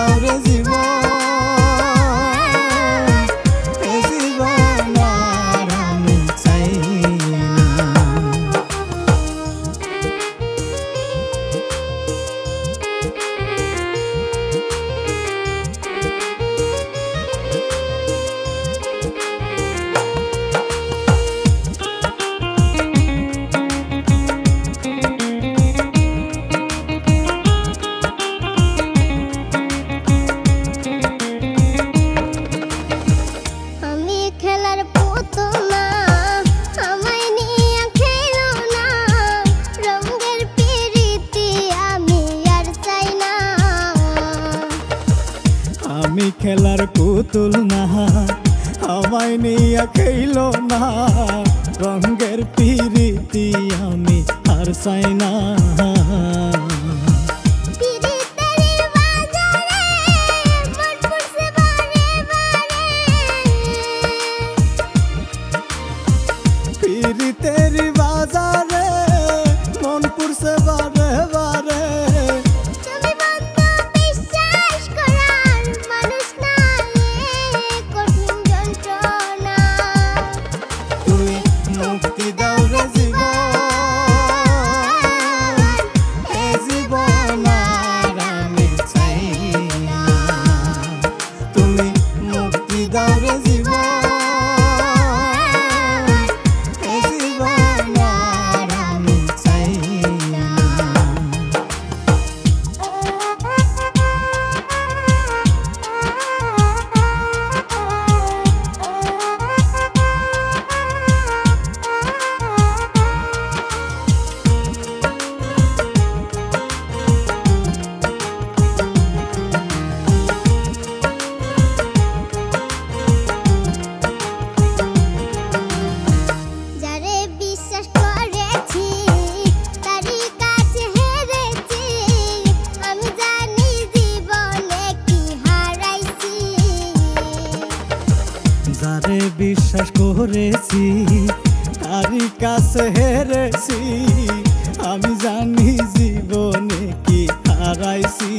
দাও রে জীবন, এ জীবন আর আমি চাই না। আমি খেলার পুতুল না, আমায় নিয়ে খেলো না, রঙের পিরিতি আমি আর চাই না। পিরিতের বাজারে মন পুরছে বারে বারে, মুক্তি দাও রে জীবন, এ জীবন আর আমি চাই না। তুমি মুক্তি দাও রে জীবন, এ জীবন আর আমি চাই না। যারে বিশ্বাস করেছি তারই কাছে হেরেছি, আমি জানি জীবনে কি হারাইছি।